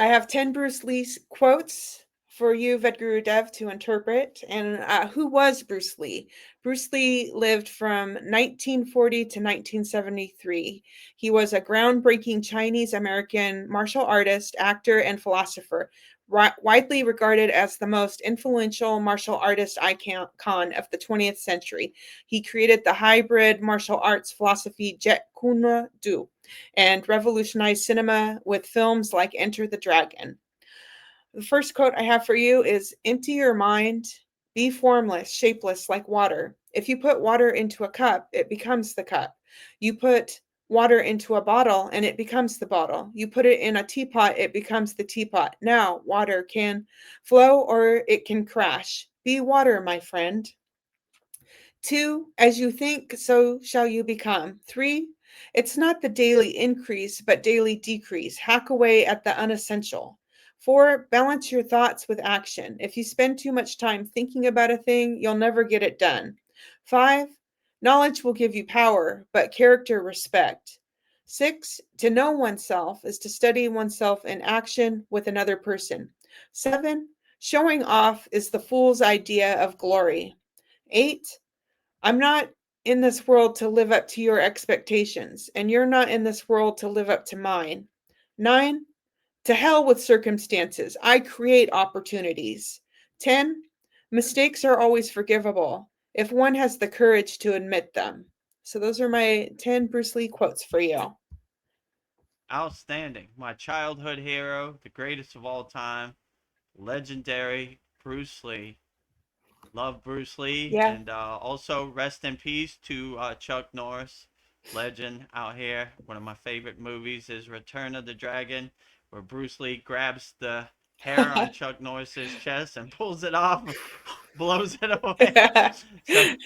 I have 10 Bruce Lee quotes for you, Vedguru Dev, to interpret. And who was Bruce Lee? Bruce Lee lived from 1940 to 1973. He was a groundbreaking Chinese American martial artist, actor, and philosopher, widely regarded as the most influential martial artist icon of the 20th century. He created the hybrid martial arts philosophy Jet Kune Do and revolutionized cinema with films like Enter the Dragon. The first quote I have for you is: empty your mind, be formless, shapeless like water. If you put water into a cup, it becomes the cup. You put water into a bottle and it becomes the bottle. You put it in a teapot, it becomes the teapot. Now, water can flow or it can crash. Be water, my friend. 2, as you think, so shall you become. 3, it's not the daily increase, but daily decrease. Hack away at the unessential. 4, balance your thoughts with action. If you spend too much time thinking about a thing, you'll never get it done. 5, knowledge will give you power, but character respect. 6, to know oneself is to study oneself in action with another person. 7, showing off is the fool's idea of glory. 8, I'm not in this world to live up to your expectations, and you're not in this world to live up to mine. 9, to hell with circumstances. I create opportunities. 10, mistakes are always forgivable if one has the courage to admit them. So those are my 10 Bruce Lee quotes for you. Outstanding. My childhood hero, the greatest of all time, legendary Bruce Lee. Love Bruce Lee, Yeah. and also rest in peace to Chuck Norris, legend out here. One of my favorite movies is Return of the Dragon, where Bruce Lee grabs the hair on Chuck Norris's chest and pulls it off, blows it away. So,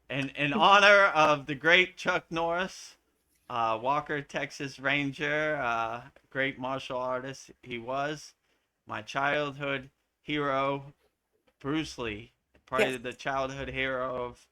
in honor of the great Chuck Norris, Walker, Texas Ranger, great martial artist he was, my childhood hero, Bruce Lee, Yes. probably the childhood hero of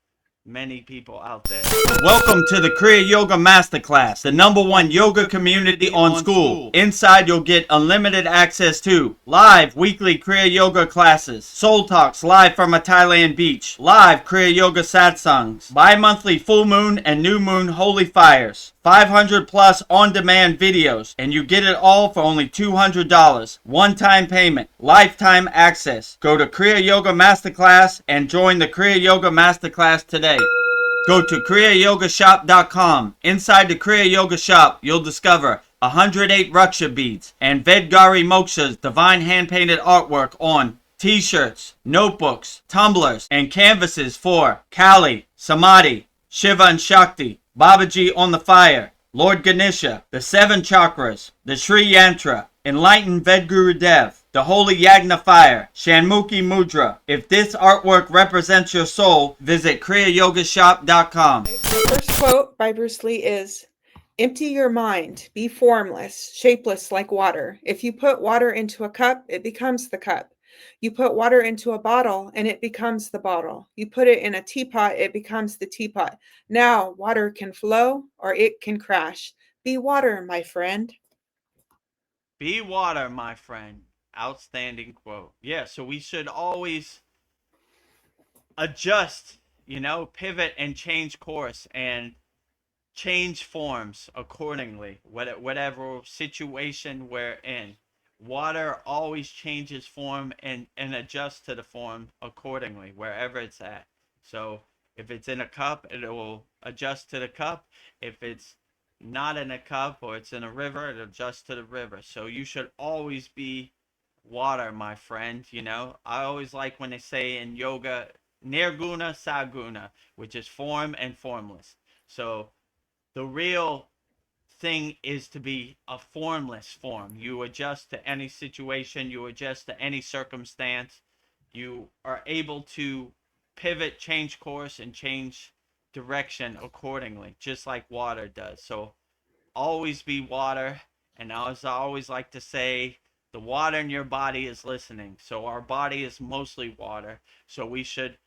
many people out there. Welcome to the Kriya Yoga Masterclass, the #1 yoga community on SKOOL. Inside, you'll get unlimited access to live weekly Kriya Yoga classes, soul talks live from a Thailand beach, live Kriya Yoga satsangs, bi-monthly full moon and new moon holy fires, 500 plus on-demand videos, and you get it all for only $200. One-time payment, lifetime access. Go to Kriya Yoga Masterclass and join the Kriya Yoga Masterclass today. Go to kriyayogashop.com. Inside the Kriya Yoga shop, you'll discover 108 Raksha beads and Vedgari Moksha's divine hand-painted artwork on t-shirts, notebooks, tumblers, and canvases for Kali, Samadhi, Shiva and Shakti, Babaji on the fire, Lord Ganesha, the 7 chakras, the Sri Yantra, Enlightened Vedguru Dev, the Holy Yagna Fire, Shanmukhi Mudra. If this artwork represents your soul, visit kriyayogashop.com. The first quote by Bruce Lee is: empty your mind, be formless, shapeless like water. If you put water into a cup, it becomes the cup. You put water into a bottle and it becomes the bottle. You put it in a teapot, it becomes the teapot. Now, water can flow or it can crash. Be water, my friend. Be water, my friend. Outstanding quote. Yeah, so we should always adjust, pivot and change course and change forms accordingly, whatever situation we're in. Water always changes form and adjusts to the form accordingly, wherever it's at. So if it's in a cup, it will adjust to the cup. If it's not in a cup or it's in a river, it adjusts to the river. So you should always be water, my friend. I always like when they say in yoga, nirguna saguna, which is form and formless. So the real thing is to be a formless form. You adjust to any situation, you adjust to any circumstance. You are able to pivot, change course, and change direction accordingly, just like water does. So always be water. And as I always like to say, the water in your body is listening. So our body is mostly water. So we should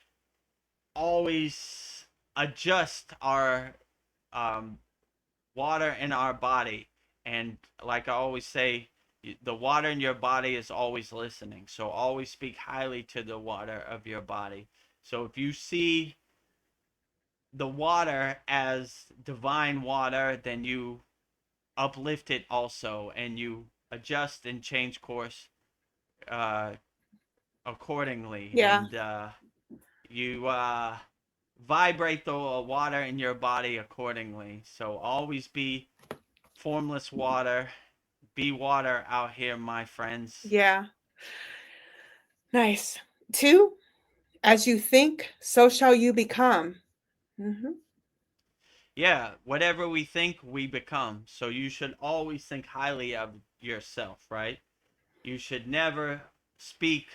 always adjust our um, water in our body And like I always say, the water in your body is always listening. So always speak highly to the water of your body. So if you see the water as divine water, then you uplift it also, and you adjust and change course uh, accordingly, Yeah. and you vibrate the water in your body accordingly. So always be formless water. Be water out here, my friends. Yeah. Nice. 2, as you think, so shall you become. Hmm. Yeah, whatever we think, we become. So you should always think highly of yourself, right? You should never speak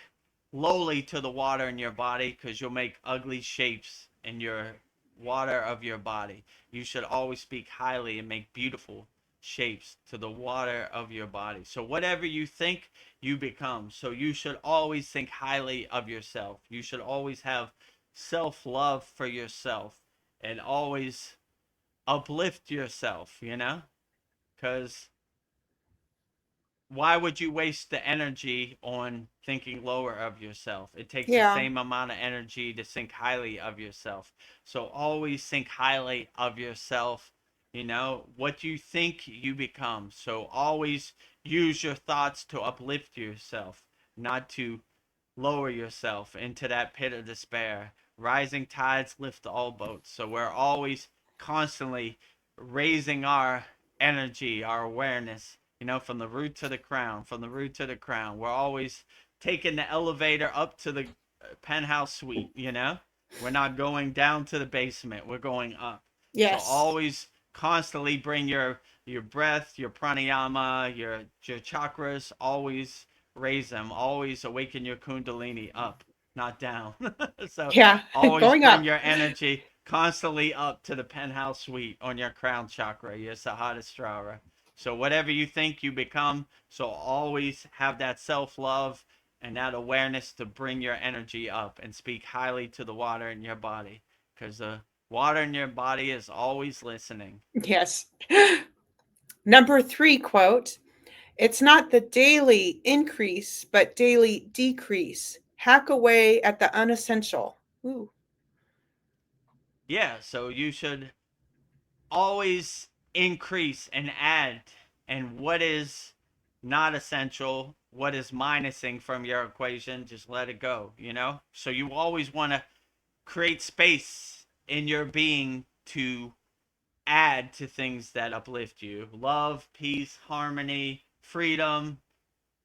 lowly to the water in your body, because you'll make ugly shapes in your water of your body. You should always speak highly and make beautiful shapes to the water of your body. So whatever you think, you become. So you should always think highly of yourself. You should always have self-love for yourself, and always uplift yourself, because why would you waste the energy on thinking lower of yourself? It takes the Yeah. same amount of energy to think highly of yourself. So always think highly of yourself. What you think, you become. So always use your thoughts to uplift yourself, not to lower yourself into that pit of despair. Rising tides lift all boats. So we're always constantly raising our energy, our awareness, from the root to the crown, from the root to the crown. We're always taking the elevator up to the penthouse suite. We're not going down to the basement. We're going up. So Yes. always constantly bring your breath, your pranayama, your chakras, always raise them. Always awaken your kundalini up, not down. So Yeah. always Going bring up. your energy constantly up to the penthouse suite on your crown chakra, your sahasrara. So whatever you think, you become. So always have that self-love and that awareness to bring your energy up and speak highly to the water in your body, because the water in your body is always listening. Yes. Number 3 quote, it's not the daily increase, but daily decrease. Hack away at the unessential. Ooh. Yeah, so you should always increase and add, and what is not essential, what is minusing from your equation, just let it go. So you always want to create space in your being to add to things that uplift you: love, peace, harmony, freedom,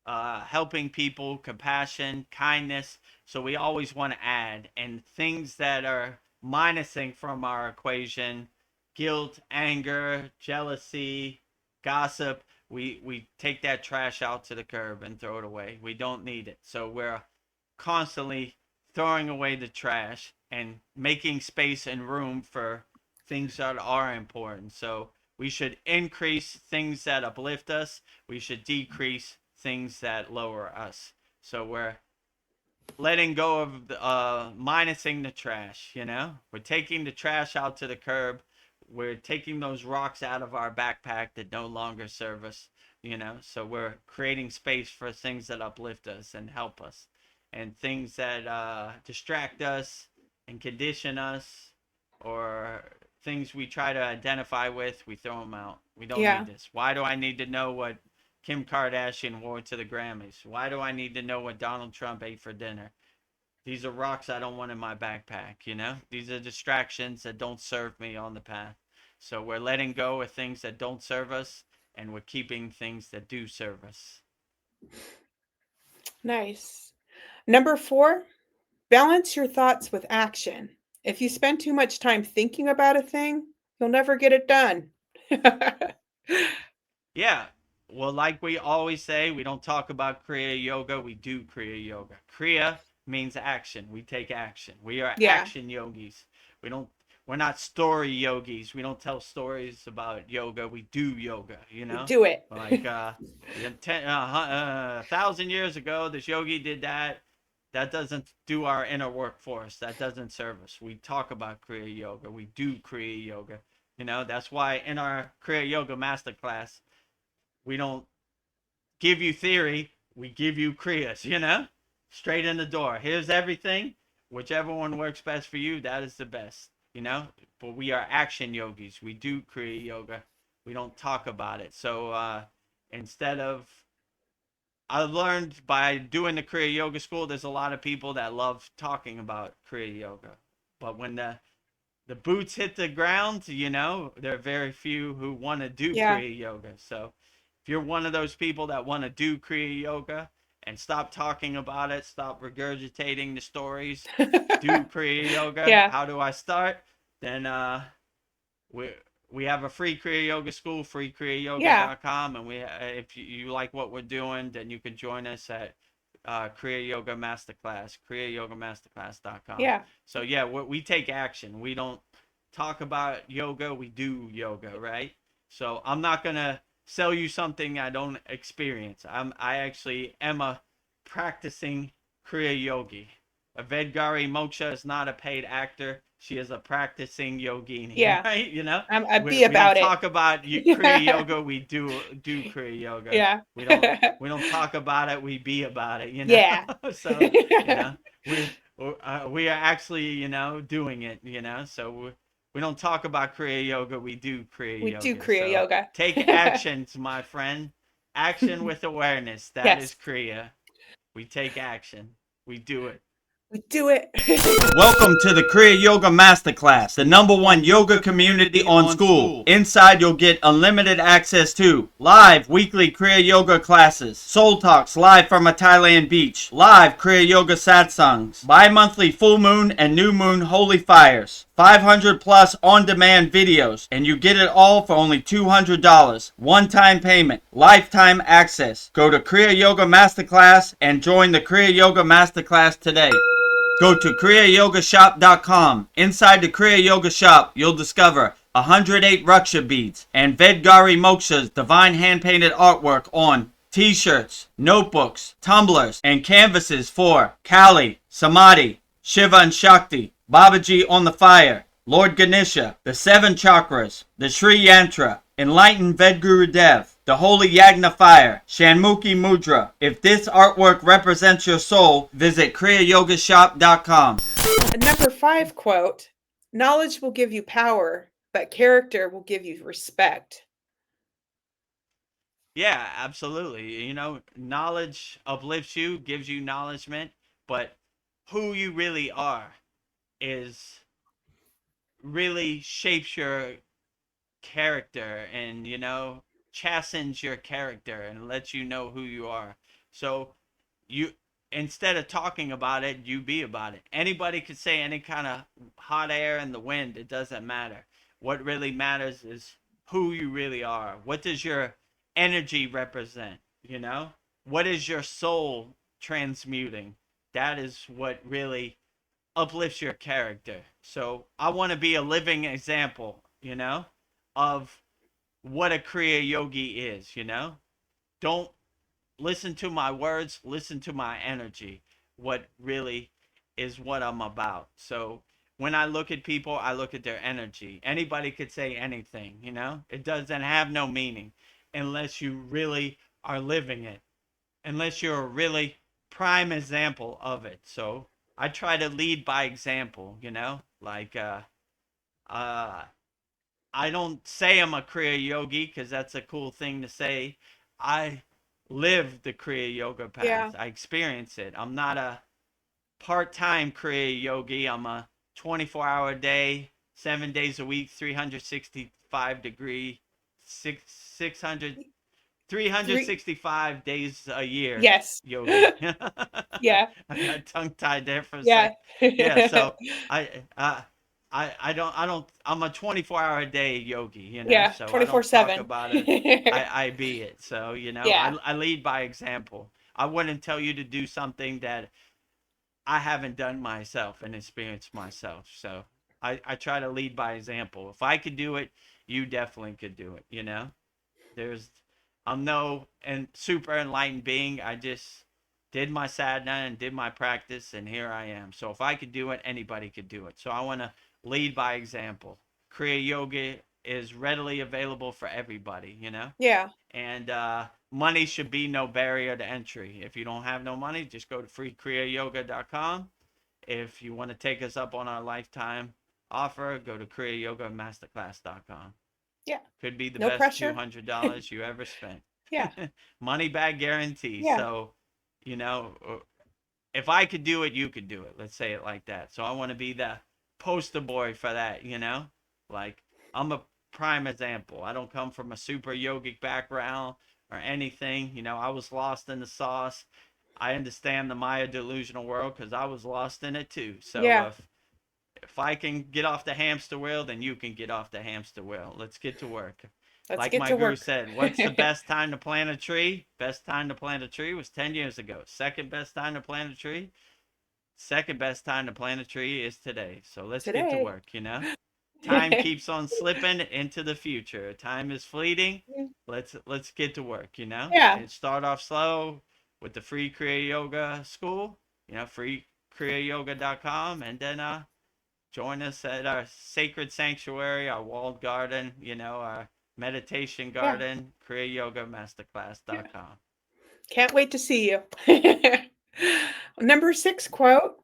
helping people, compassion, kindness. So we always want to add, and things that are minusing from our equation: guilt, anger, jealousy, gossip. We take that trash out to the curb and throw it away. We don't need it. So we're constantly throwing away the trash and making space and room for things that are important. So we should increase things that uplift us. We should decrease things that lower us. So we're letting go of minusing the trash. We're taking the trash out to the curb. We're taking those rocks out of our backpack that no longer serve us. So we're creating space for things that uplift us and help us, and things that distract us and condition us, or things we try to identify with, we throw them out. We don't Yeah. need this. Why do I need to know what Kim Kardashian wore to the Grammys? Why do I need to know what Donald Trump ate for dinner? These are rocks I don't want in my backpack. These are distractions that don't serve me on the path. So we're letting go of things that don't serve us, and we're keeping things that do serve us. Nice. Number 4, balance your thoughts with action. If you spend too much time thinking about a thing, you'll never get it done. Yeah. Well, like we always say, we don't talk about Kriya Yoga, we do Kriya Yoga. Kriya means action. We take action. We are Yeah. action yogis. We don't we're not story yogis. We don't tell stories about yoga. We do yoga. Do it. Like 1,000 years ago, this yogi did that. That doesn't do our inner work for us. That doesn't serve us. We talk about Kriya Yoga. We do Kriya Yoga. That's why in our Kriya Yoga Masterclass, We don't give you theory, we give you kriyas, straight in the door. Here's everything. Whichever one works best for you, that is the best, But we are action yogis. We do kriya yoga. We don't talk about it. So instead of, I learned by doing the Kriya Yoga School, there's a lot of people that love talking about Kriya Yoga. But when the boots hit the ground, there are very few who want to do Yeah. Kriya Yoga. So if you're one of those people that want to do Kriya Yoga and stop talking about it, stop regurgitating the stories, do Kriya Yoga, Yeah. how do I start? Then we we have a free Kriya Yoga school, Yeah. freekriyayogamasterclass.com, and if you like what we're doing, then you can join us at Kriya Yoga Masterclass, kriyayogamasterclass.com. Yeah. So yeah, we take action. We don't talk about yoga, we do yoga, right? So I'm not gonna sell you something I don't experience. I actually am a practicing Kriya Yogi. Vedgari Moksha is not a paid actor. She is a practicing yogini, Yeah. right? I'd we, be we don't about it. talk about Kriya Yoga. We do Kriya Yoga. Yeah. We don't talk about it. We be about it. Yeah. So we we are actually doing it. So we don't talk about Kriya Yoga. We do Kriya We do Yoga. Kriya So yoga. take actions, my friend. Action with awareness. That is Yes. Kriya. We take action. We do it. We do it. Welcome to the Kriya Yoga Masterclass, the #1 yoga community on SKOOL. Inside, you'll get unlimited access to live weekly Kriya Yoga classes, soul talks live from a Thailand beach, live Kriya Yoga satsangs, bi-monthly full moon and new moon holy fires, 500 plus on-demand videos, and you get it all for only $200. One-time payment, lifetime access. Go to Kriya Yoga Masterclass and join the Kriya Yoga Masterclass today. Go to kriyayogashop.com. Inside the Kriya Yoga shop, you'll discover 108 Raksha beads and Vedgari Moksha's divine hand-painted artwork on t-shirts, notebooks, tumblers, and canvases for Kali, Samadhi, Shiva and Shakti, Babaji on the fire, Lord Ganesha, the 7 chakras, the Sri Yantra, Enlightened Vedguru Dev, the Holy Yagna Fire, Shanmukhi Mudra. If this artwork represents your soul, visit kriyayogashop.com. Number 5 quote: knowledge will give you power, but character will give you respect. Yeah, absolutely. Knowledge uplifts you, gives you acknowledgement, but who you really are is really shapes your character and chastens your character and lets you know who you are. So you, instead of talking about it, you be about it. Anybody could say any kind of hot air in the wind, it doesn't matter. What really matters is who you really are. What does your energy represent? What is your soul transmuting? That is what really uplifts your character. So I want to be a living example, of what a Kriya Yogi is, Don't listen to my words, listen to my energy. What really is what I'm about. So when I look at people, I look at their energy. Anybody could say anything, It doesn't have no meaning unless you really are living it, unless you're a really prime example of it. So I try to lead by example, like uh I don't say I'm a Kriya yogi because that's a cool thing to say. I live the Kriya yoga Yeah. path. I experience it. I'm not a part-time Kriya yogi. I'm a 24-hour day, 7 days a week, 365 degree, 600 3 365 days a year Yes. yogi. Yeah. I got tongue tied there for a Yeah. sec. Yeah, so I uh I don't I'm a 24-hour day yogi, Yeah, so I don't talk 24/7. about it. I be it. So, Yeah. I lead by example. I wouldn't tell you to do something that I haven't done myself and experienced myself. So I try to lead by example. If I could do it, you definitely could do it, There's I'm no and super enlightened being. I just did my sadhana and did my practice, and here I am. So if I could do it, anybody could do it. So I want to lead by example. Kriya Yoga is readily available for everybody, you know? Yeah. And money should be no barrier to entry. If you don't have no money, just go to freekriyayoga.com. If you want to take us up on our lifetime offer, go to kriyayogamasterclass.com. Yeah. Could be the No best pressure. $200 you ever spent. Yeah. Money back guarantee. Yeah. So, you know, if I could do it, you could do it. Let's say it like that. So I want to be the poster boy for that, you know? Like, I'm a prime example. I don't come from a super yogic background or anything. You know, I was lost in the sauce. I understand the Maya delusional world because I was lost in it too. So Yeah. if I can get off the hamster wheel, then you can get off the hamster wheel. Let's get to work. Let's Like get my to guru work. said, what's the best time to plant a tree? Best time to plant a tree was 10 years ago. Second best time to plant a tree? Second best time to plant a tree is today. So let's get to Today. work, you know? Time keeps on slipping into the future. Time is fleeting. Let's get to work, you know? Yeah. And start off slow with the free Kriya Yoga school, you know, freekriyayoga.com, and then join us at our sacred sanctuary, our walled garden, you know, our meditation Yeah. garden, Yeah. kriyayogamasterclass.com. Can't wait to see you. Number 6 quote: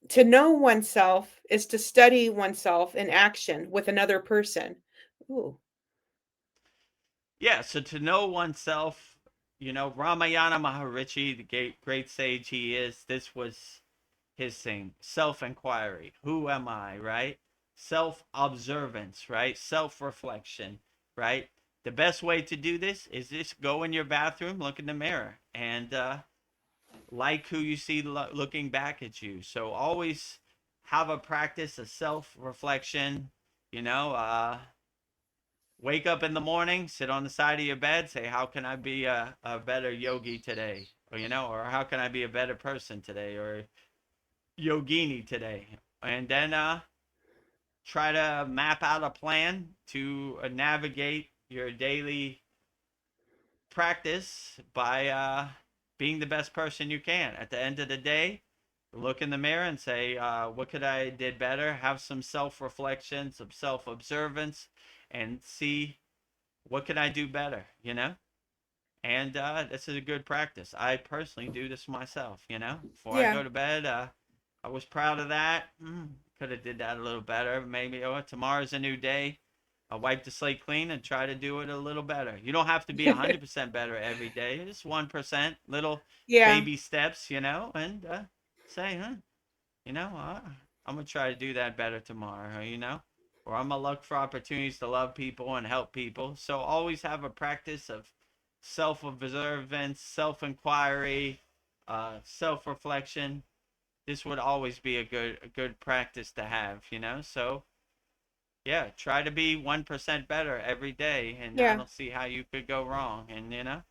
to know oneself is to study oneself in action with another person. Ooh. Yeah, so to know oneself, you know, Ramayana Maharishi, the great sage he is, this was his thing. Self inquiry. Who am I, right? Self observance, right? Self reflection, right? The best way to do this is just go in your bathroom, look in the mirror, and like who you see looking back at you. So always have a practice of self reflection, you know, wake up in the morning, sit on the side of your bed, say, how can I be a better yogi today? Or, you know, or how can I be a better person today? Or yogini today? And then try to map out a plan to navigate your daily practice by being the best person you can. At the end of the day, look in the mirror and say, what could I did better? Have some self-reflection, some self-observance, and see what can I do better, you know? And this is a good practice. I personally do this myself, you know? Before I Yeah. go to bed, I was proud of that. Could have did that a little better. Maybe, oh, tomorrow's a new day. I'll wipe the slate clean and try to do it a little better. You don't have to be 100% better every day. Just 1%, little Yeah. baby steps, you know? And say, you know, I'm going to try to do that better tomorrow, you know? Or I'm going to look for opportunities to love people and help people. So always have a practice of self observance, self inquiry, self reflection. This would always be a good practice to have, you know? So, yeah, try to be 1% better every day, and I Yeah. don't see how you could go wrong. And, you know,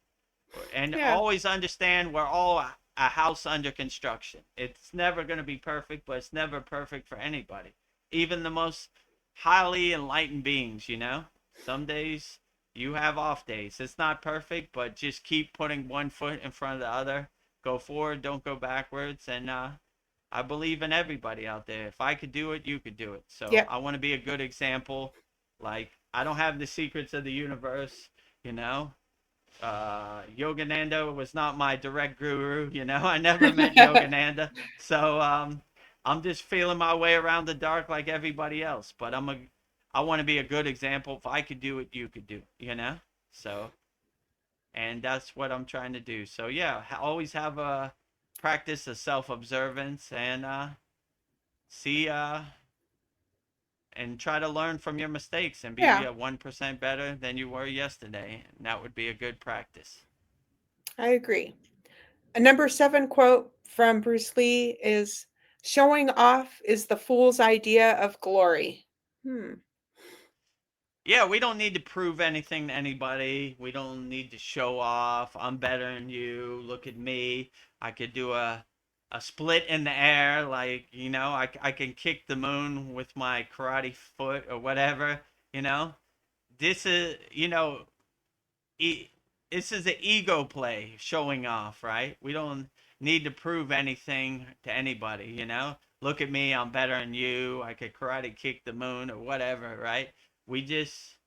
and Yeah. always understand we're all a house under construction. It's never going to be perfect, but it's never perfect for anybody, even the most highly enlightened beings, you know. Some days you have off days. It's not perfect, but just keep putting one foot in front of the other. Go forward, don't go backwards. And I believe in everybody out there. If I could do it, you could do it. So Yep. I want to be a good example. Like, I don't have the secrets of the universe, you know. Yogananda was not my direct guru. You know, I never met Yogananda, so I'm just feeling my way around the dark like everybody else. But I want to be a good example. If I could do it, you could do it. You know, so and that's what I'm trying to do. So yeah, always have a practice of self-observance and see and try to learn from your mistakes and be Yeah. 1% better than you were yesterday. And that would be a good practice. I agree. A number 7 quote from Bruce Lee is: showing off is the fool's idea of glory. Hmm. Yeah, we don't need to prove anything to anybody. We don't need to show off. I'm better than you. Look at me. I could do a split in the air, like, you know, I can kick the moon with my karate foot or whatever, you know. This is, you know, e- this is an ego play, showing off, right? We don't need to prove anything to anybody, you know. Look at me, I'm better than you. I could karate kick the moon or whatever, right? We just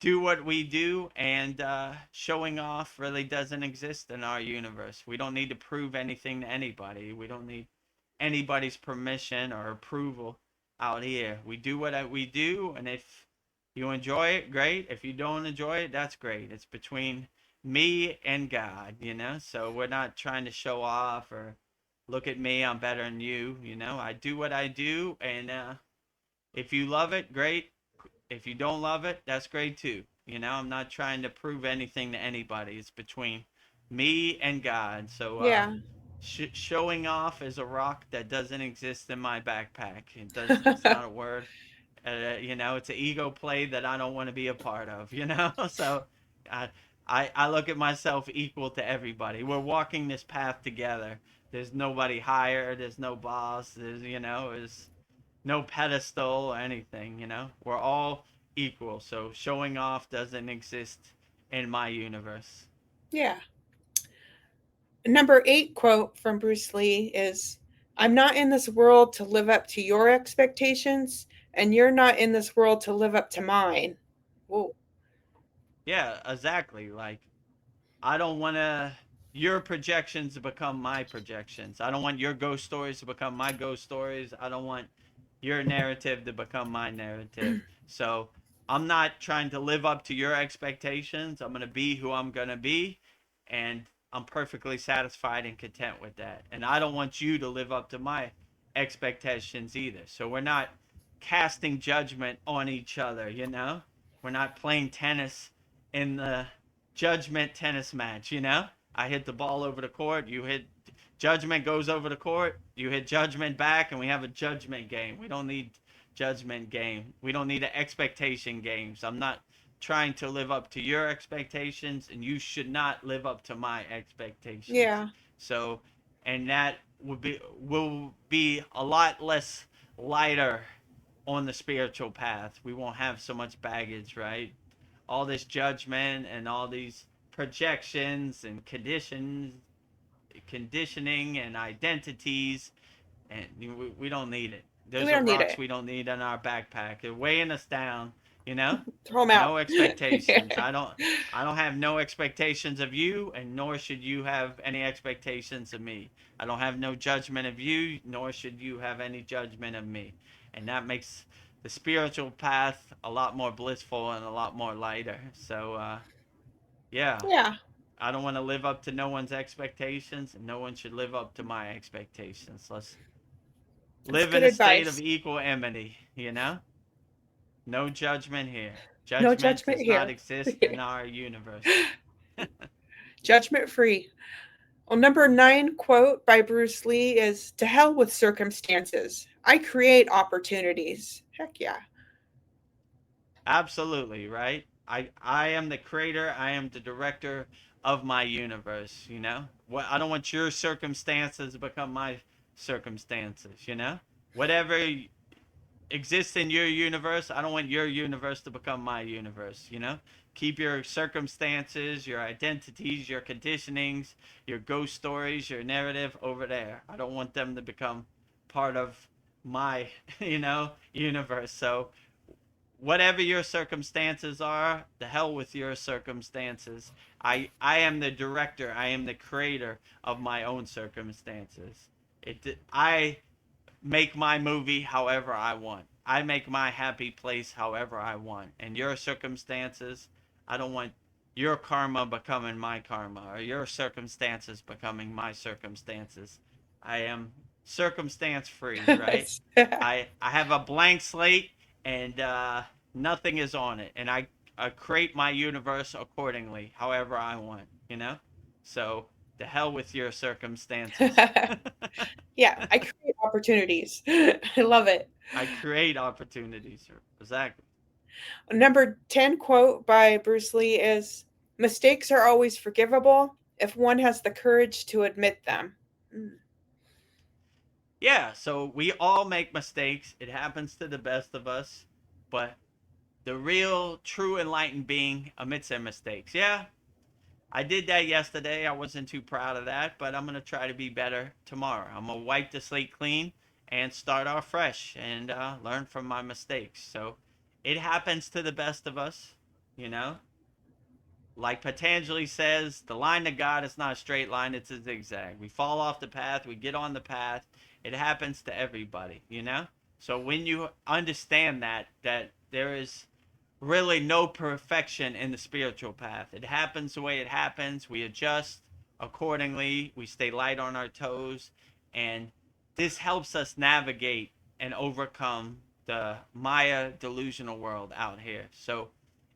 do what we do, and showing off really doesn't exist in our universe. We don't need to prove anything to anybody. We don't need anybody's permission or approval out here. We do what we do, and if you enjoy it, great. If you don't enjoy it, that's great. It's between me and God, you know? So we're not trying to show off or look at me, I'm better than you, you know? I do what I do, and if you love it, great. If you don't love it, that's great too. You know, I'm not trying to prove anything to anybody. It's between me and God. So, Yeah. showing off is a rock that doesn't exist in my backpack. It does. It's not a word. You know, it's an ego play that I don't want to be a part of. You know, so I, I look at myself equal to everybody. We're walking this path together. There's nobody higher. There's no boss. There's no pedestal or anything, you know? We're all equal. So showing off doesn't exist in my universe. Yeah. Number 8 quote from Bruce Lee is, I'm not in this world to live up to your expectations, and you're not in this world to live up to mine. Whoa. Yeah, exactly. Like, I don't want your projections to become my projections. I don't want your ghost stories to become my ghost stories. I don't want your narrative to become my narrative. So I'm not trying to live up to your expectations. I'm going to be who I'm going to be. And I'm perfectly satisfied and content with that. And I don't want you to live up to my expectations either. So we're not casting judgment on each other, you know? We're not playing tennis in the judgment tennis match, you know? I hit the ball over the court, you hit judgment goes over the court, you hit judgment back, and we have a judgment game. We don't need judgment game. We don't need an expectation games. I'm not trying to live up to your expectations, and you should not live up to my expectations. Yeah. So, and that will be a lot less lighter on the spiritual path. We won't have so much baggage, right? All this judgment and all these projections and conditioning and identities, and we don't need it. We Those are don't need rocks it. we don't need in our backpack. They're weighing us down, you know. Throw them out. No expectations. I don't have no expectations of you, and nor should you have any expectations of me. I don't have no judgment of you, nor should you have any judgment of me. And that makes the spiritual path a lot more blissful and a lot more lighter. So yeah, Yeah. I don't want to live up to no one's expectations, and no one should live up to my expectations. Let's That's live in good a state of advice. equanimity, you know? No judgment here. No Judgment judgment does not here. exist in our universe. Judgment free. Well, number 9 quote by Bruce Lee is, to hell with circumstances. I create opportunities. Heck yeah. Absolutely, right? I am the creator, I am the director of my universe, you know? What I don't want your circumstances to become my circumstances, you know? Whatever exists in your universe, I don't want your universe to become my universe, you know? Keep your circumstances, your identities, your conditionings, your ghost stories, your narrative over there. I don't want them to become part of my, universe. So whatever your circumstances are, the hell with your circumstances. I am the director, I am the creator of my own circumstances. I make my movie however I want. I make my happy place however I want. And your circumstances, I don't want your karma becoming my karma or your circumstances becoming my circumstances. I am circumstance free, right? I have a blank slate, and nothing is on it, and I create my universe accordingly, however I want, you know. So the hell with your circumstances. Yeah, I create opportunities. I love it. I create opportunities. Exactly. Number 10 quote by Bruce Lee is, mistakes are always forgivable if one has the courage to admit them. Mm. Yeah, so we all make mistakes. It happens to the best of us. But the real, true, enlightened being admits their mistakes. Yeah, I did that yesterday. I wasn't too proud of that, but I'm going to try to be better tomorrow. I'm going to wipe the slate clean and start off fresh and learn from my mistakes. So it happens to the best of us. you know? Like Patanjali says, the line to God is not a straight line, it's a zigzag. We fall off the path, we get on the path. It happens to everybody, you know? So when you understand that there is really no perfection in the spiritual path. It happens the way it happens. We adjust accordingly. We stay light on our toes. And this helps us navigate and overcome the Maya delusional world out here. So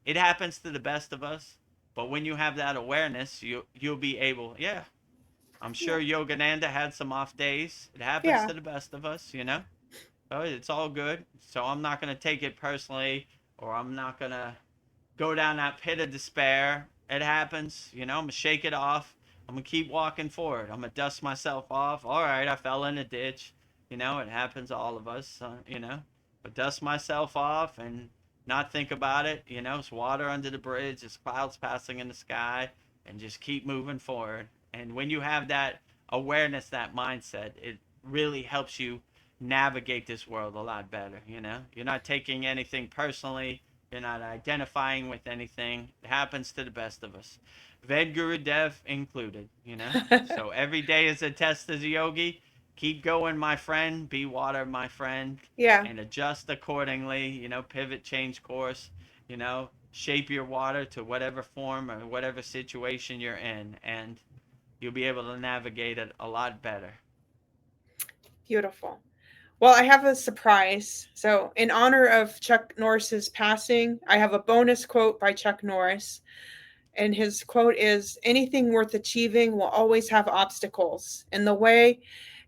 it happens to the best of us. But when you have that awareness, you'll be able, yeah. I'm Yeah. sure Yogananda had some off days. It happens Yeah. to the best of us, you know? Oh, it's all good. So I'm not going to take it personally, or I'm not going to go down that pit of despair. It happens, you know, I'm going to shake it off. I'm going to keep walking forward. I'm going to dust myself off. All right, I fell in a ditch. You know, it happens to all of us, you know. But dust myself off and not think about it. You know, it's water under the bridge, it's clouds passing in the sky, and just keep moving forward. And when you have that awareness, that mindset, it really helps you navigate this world a lot better, you know. You're not taking anything personally. You're not identifying with anything. It happens to the best of us. Vedguru Dev included, you know. So every day is a test as a yogi. Keep going, my friend. Be water, my friend. Yeah. And adjust accordingly, you know, pivot, change course, you know, shape your water to whatever form or whatever situation you're in. And you'll be able to navigate it a lot better. Beautiful. Well, I have a surprise. So, in honor of Chuck Norris's passing, I have a bonus quote by Chuck Norris. And his quote is, anything worth achieving will always have obstacles in the way.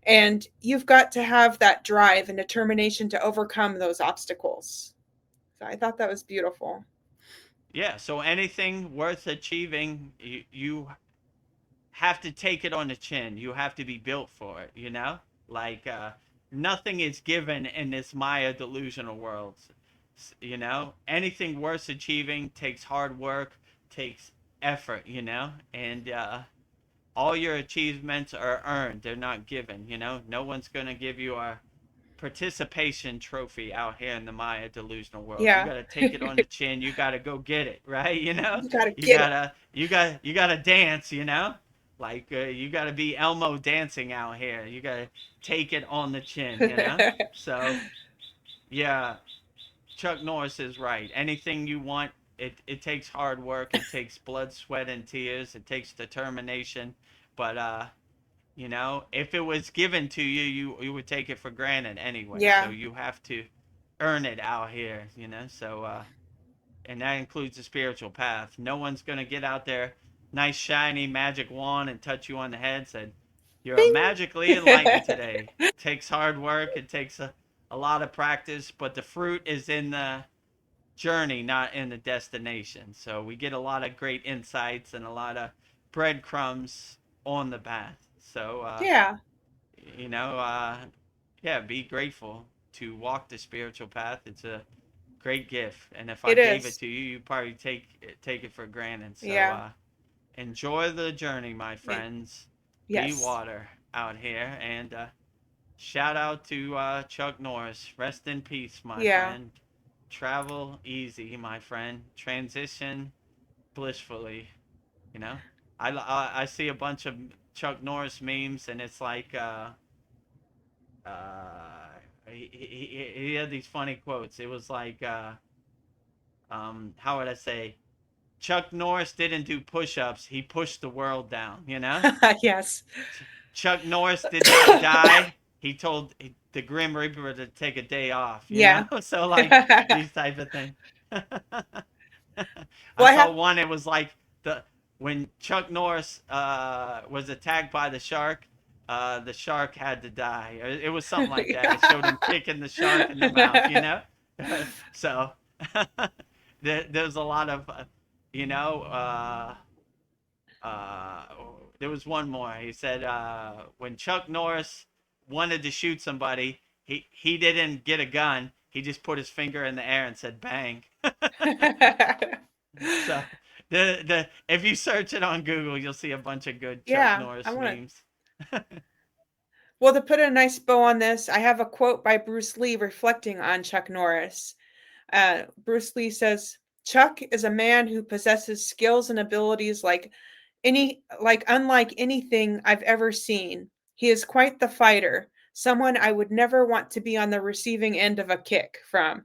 And you've got to have that drive and determination to overcome those obstacles. So I thought that was beautiful. Yeah, so anything worth achieving, you have to take it on the chin. You have to be built for it, you know? Like, nothing is given in this Maya delusional world. You know? Anything worth achieving takes hard work, takes effort, you know? And all your achievements are earned, they're not given, you know? No one's going to give you a participation trophy out here in the Maya delusional world. You Yeah. got to take it on the chin. You got to go get it, right? You know, You got to get it. you gotta dance. You know, like you got to be Elmo dancing out here. You got to take it on the chin. You know, so yeah, Chuck Norris is right. Anything you want, it takes hard work. It takes blood, sweat, and tears. It takes determination. But you know, if it was given to you, you would take it for granted anyway. So Yeah. you have to earn it out here, you know. So and that includes the spiritual path. No one's gonna get out there, nice shiny magic wand, and touch you on the head. Said you're Bing. magically enlightened today. It takes hard work. It takes a lot of practice, but the fruit is in the journey, not in the destination. So we get a lot of great insights and a lot of breadcrumbs on the path. So Yeah, you know, yeah, be grateful to walk the spiritual path. It's a great gift, and if I it gave it is. to you, you probably take it for granted. So Yeah. enjoy the journey, my friends. Be Yes. water out here, and shout out to Chuck Norris. Rest in peace, my Yeah. friend. Travel easy, my friend. Transition blissfully. You know, I see a bunch of Chuck Norris memes, and it's like he had these funny quotes. It was like, how would I say? Chuck Norris didn't do push-ups. He pushed the world down. You know, Yes. Chuck Norris did not die. He told the Grim Reaper to take a day off. You know, Yeah. so like these type of things. I Well, I saw have. one. It was like the when Chuck Norris was attacked by the shark had to die. It was something like that. It showed him kicking the shark in the mouth. You know, so there's a lot of you know. Uh, there was one more. He said when Chuck Norris wanted to shoot somebody, he didn't get a gun. He just put his finger in the air and said bang. So the if you search it on Google, you'll see a bunch of good Chuck Yeah, I Norris want to. memes. Well, to put a nice bow on this, I have a quote by Bruce Lee reflecting on Chuck Norris. Bruce Lee says, Chuck is a man who possesses skills and abilities unlike anything I've ever seen. He is quite the fighter, someone I would never want to be on the receiving end of a kick from.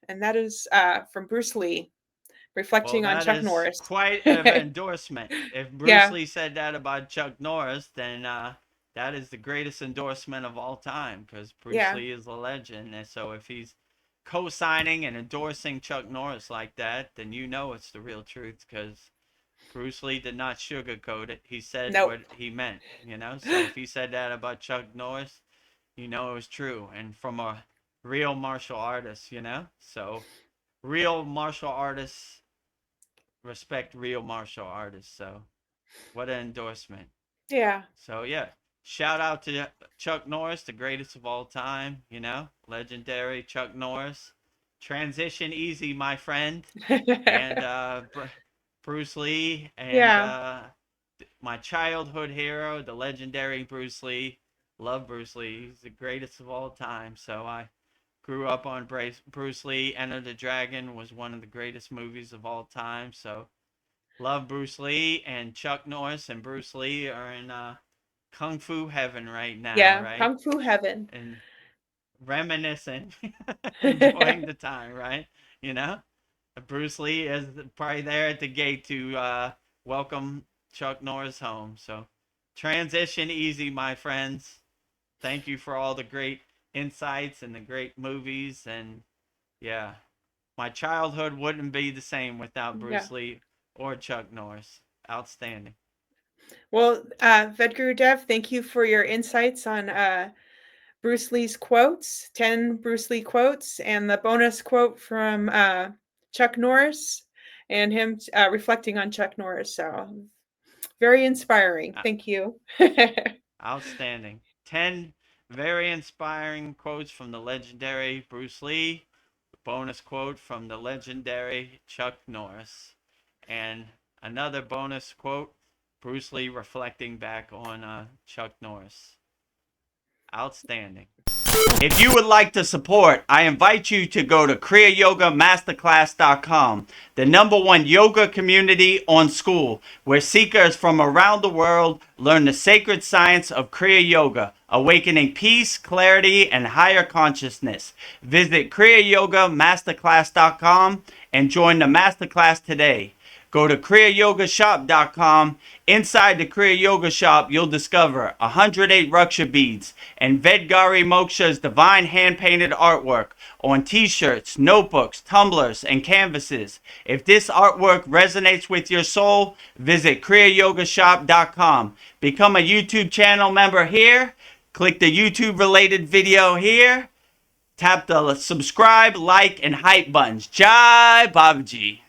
And that is from Bruce Lee, Well, reflecting on that Chuck is Norris. quite an endorsement. If Bruce Yeah, Lee said that about Chuck Norris, then that is the greatest endorsement of all time, because Bruce yeah, Lee is a legend. And so if he's co-signing and endorsing Chuck Norris like that, then you know it's the real truth, because Bruce Lee did not sugarcoat it. He said nope. what he meant, you know? So if he said that about Chuck Norris, you know it was true. And from a real martial artist, you know? So real martial artists respect real martial artists. So what an endorsement. Yeah. So yeah, shout out to Chuck Norris, the greatest of all time, you know? Legendary Chuck Norris. Transition easy, my friend. And Bruce Lee, and Yeah, my childhood hero, the legendary Bruce Lee. Love Bruce Lee. He's the greatest of all time. So I grew up on Bruce Lee. Enter the Dragon was one of the greatest movies of all time. So love Bruce Lee, and Chuck Norris and Bruce Lee are in kung fu heaven right now, yeah. right? Kung Fu Heaven. And reminiscing, enjoying the time, right? You know? Bruce Lee is probably there at the gate to welcome Chuck Norris home. So transition easy, my friends. Thank you for all the great insights and the great movies. And yeah, my childhood wouldn't be the same without Yeah. Bruce Lee or Chuck Norris. Outstanding. Well, Vedguru Dev, thank you for your insights on Bruce Lee's quotes, 10 Bruce Lee quotes, and the bonus quote from Chuck Norris and him reflecting on Chuck Norris. So very inspiring. Thank you. Outstanding. 10 very inspiring quotes from the legendary Bruce Lee. Bonus quote from the legendary Chuck Norris. And another bonus quote, Bruce Lee reflecting back on Chuck Norris. Outstanding. If you would like to support, I invite you to go to kriyayogamasterclass.com, the #1 yoga community on SKOOL, where seekers from around the world learn the sacred science of Kriya Yoga, awakening peace, clarity, and higher consciousness. Visit kriyayogamasterclass.com and join the masterclass today. Go to kriyayogashop.com. Inside the Kriya Yoga shop, you'll discover 108 Raksha beads and Vedgari Moksha's divine hand-painted artwork on t-shirts, notebooks, tumblers, and canvases. If this artwork resonates with your soul, visit kriyayogashop.com. Become a YouTube channel member here. Click the YouTube-related video here. Tap the subscribe, like, and hype buttons. Jai Babaji.